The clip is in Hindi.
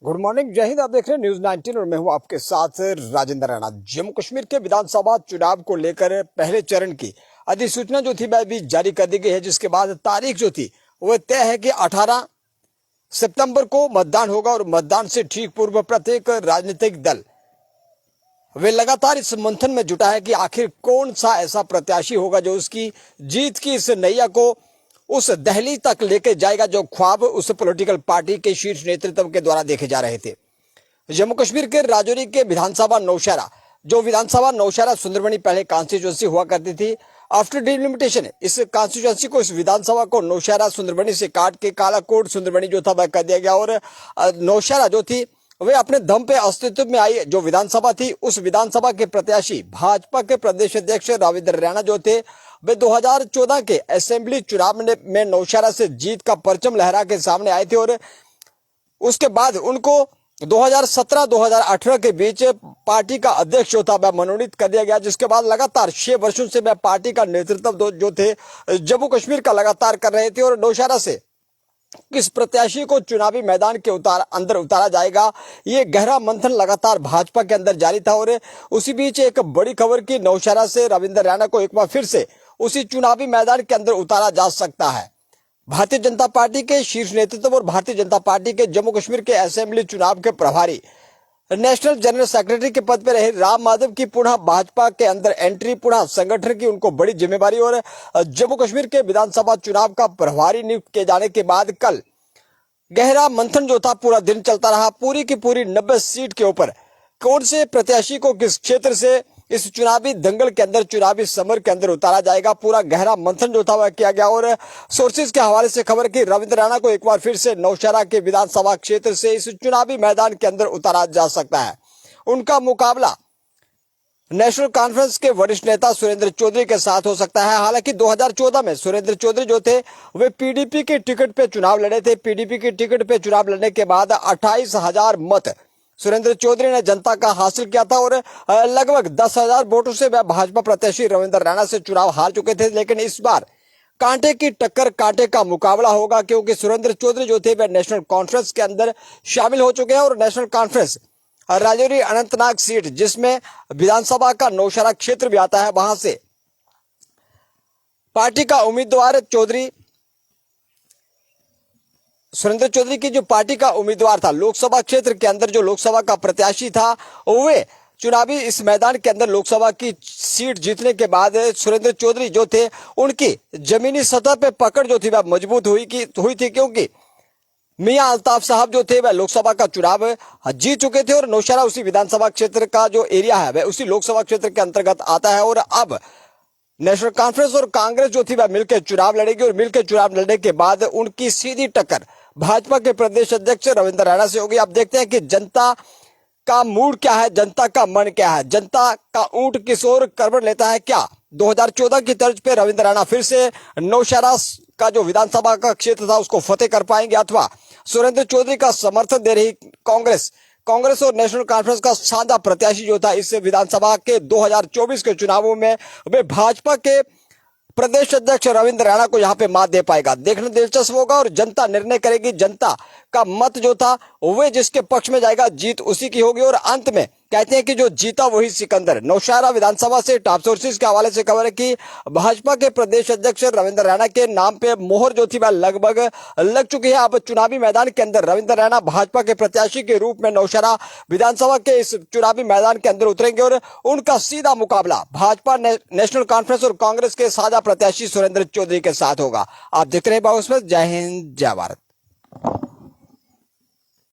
गुड मॉर्निंग, जय हिंद। आप देख रहे हैं न्यूज 19 और मैं हूं आपके साथ राजेंद्र राणा। जम्मू कश्मीर के विधानसभा चुनाव को लेकर पहले चरण की अधिसूचना जो थी वह भी जारी कर दी गई है, जिसके बाद तारीख जो थी वह तय है कि 18 सितंबर को मतदान होगा। और मतदान से ठीक पूर्व प्रत्येक राजनीतिक दल वे लगातार इस मंथन में जुटा है कि आखिर कौन सा ऐसा प्रत्याशी होगा जो उसकी जीत की इस नैया को उस दहलीज तक लेके जाएगा जो ख्वाब उस पॉलिटिकल पार्टी के शीर्ष नेतृत्व के द्वारा देखे जा रहे थे। जम्मू कश्मीर के राजौरी के विधानसभा नौशहरा, जो विधानसभा नौशहरा सुंदरबनी पहले कॉन्स्टिट्यूंसी हुआ करती थी, आफ्टर डिलिमिटेशन इस कॉन्स्टिट्यूंसी को, इस विधानसभा को नौशहरा सुंदरबनी से काट के कालाकोट सुंदरबनी जो था वह कर दिया गया। और नौशहरा जो थी वे अपने दम पे अस्तित्व में आई जो विधानसभा थी, उस विधानसभा के प्रत्याशी भाजपा के प्रदेश अध्यक्ष रविंद्र रैना जो थे वे 2014 के असेंबली चुनाव में नौशहरा से जीत का परचम लहरा के सामने आए थे। और उसके बाद उनको 2017-2018 के बीच पार्टी का अध्यक्ष जो था वह मनोनीत कर दिया गया, जिसके बाद लगातार 6 वर्षों से वह पार्टी का नेतृत्व जो थे जम्मू कश्मीर का लगातार कर रहे थे। और नौशहरा से किस प्रत्याशी को चुनावी मैदान के अंदर उतारा जाएगा, ये गहरा मंथन लगातार भाजपा के अंदर जारी था। और उसी बीच एक बड़ी खबर की नौशहरा से रविंद्र रैना को एक बार फिर से उसी चुनावी मैदान के अंदर उतारा जा सकता है। भारतीय जनता पार्टी के शीर्ष नेतृत्व और भारतीय जनता पार्टी के जम्मू कश्मीर के असेंबली चुनाव के प्रभारी नेशनल जनरल सेक्रेटरी के पद पर रहे राम माधव की पुनः भाजपा के अंदर एंट्री, पुनः संगठन की उनको बड़ी जिम्मेदारी और जम्मू कश्मीर के विधानसभा चुनाव का प्रभारी नियुक्त किए जाने के बाद कल गहरा मंथन जो था पूरा दिन चलता रहा। पूरी की पूरी 90 सीट के ऊपर कौन से प्रत्याशी को किस क्षेत्र से इस चुनावी दंगल के अंदर, चुनावी समर के अंदर उतारा जाएगा, पूरा गहरा मंथन जो था वह किया गया। और सोर्सेज के हवाले से खबर की रविंद्र रैना को एक बार फिर से नौशहरा के विधानसभा क्षेत्र से इस चुनावी मैदान के अंदर उतारा जा सकता है। उनका मुकाबला नेशनल कॉन्फ्रेंस के वरिष्ठ नेता सुरेंद्र चौधरी के साथ हो सकता है। हालांकि 2014 में सुरेंद्र चौधरी जो थे वे पीडीपी के टिकट पे चुनाव लड़े थे। पीडीपी के टिकट पे चुनाव लड़ने के बाद 28,000 मत सुरेंद्र चौधरी ने जनता का हासिल किया था और लगभग 10,000 वोटों से वह भाजपा प्रत्याशी रविंद्र रैना से चुनाव हार चुके थे। लेकिन इस बार कांटे की टक्कर, कांटे का मुकाबला होगा, क्योंकि सुरेंद्र चौधरी जो थे वह नेशनल कॉन्फ्रेंस के अंदर शामिल हो चुके हैं। और national conference Rajouri Anantnag seat, जिसमें विधानसभा का नौशहरा क्षेत्र भी आता है, वहां से पार्टी का उम्मीदवार सुरेंद्र चौधरी की जो पार्टी का उम्मीदवार था लोकसभा क्षेत्र के अंदर, जो लोकसभा का प्रत्याशी था, वे चुनावी इस मैदान के अंदर लोकसभा की सीट जीतने के बाद सुरेंद्र चौधरी जो थे उनकी जमीनी सतह पे पकड़ जो थी वह मजबूत हुई थी, क्योंकि मियां अल्ताफ साहब जो थे वह लोकसभा का चुनाव जीत चुके थे। और नौशहरा उसी विधानसभा क्षेत्र का जो एरिया है वह उसी लोकसभा क्षेत्र के अंतर्गत आता है। और अब नेशनल कॉन्फ्रेंस और कांग्रेस जो थी वह मिलकर चुनाव लड़ेगी और मिलकर चुनाव लड़ने के बाद उनकी सीधी टक्कर भाजपा के प्रदेश अध्यक्ष रविंद्र रैना से होगी। अब देखते हैं कि जनता का मूड क्या है, जनता का मन क्या है, जनता का ऊंट किस ओर करवट लेता है। क्या 2014 की तर्ज पे रविंद्र रैना फिर से नौशहरा का जो विधानसभा का क्षेत्र था उसको फतेह कर पाएंगे, अथवा सुरेंद्र चौधरी का समर्थन दे रही कांग्रेस और नेशनल कॉन्फ्रेंस का साझा प्रत्याशी जो था इस विधानसभा के 2024 के चुनावों में वे भाजपा के प्रदेश अध्यक्ष रविंद्र रैना को यहां पे मात दे पाएगा। देखना दिलचस्प होगा और जनता निर्णय करेगी। जनता का मत जो था वे जिसके पक्ष में जाएगा, जीत उसी की होगी। और अंत में कहते हैं कि जो जीता वही सिकंदर। नौशहरा विधानसभा से टॉप सोर्सेज के हवाले से खबर है कि भाजपा के प्रदेश अध्यक्ष रविंद्र रैना के नाम पे मोहर जो थी वह लगभग लग चुकी है। अब चुनावी मैदान के अंदर रविंद्र रैना भाजपा के प्रत्याशी के रूप में नौशहरा विधानसभा के इस चुनावी मैदान के अंदर उतरेंगे और उनका सीधा मुकाबला भाजपा, नेशनल कॉन्फ्रेंस और कांग्रेस के साझा प्रत्याशी सुरेंद्र चौधरी के साथ होगा। आप देख रहे हैं बाउंस में। जय हिंद, जय भारत।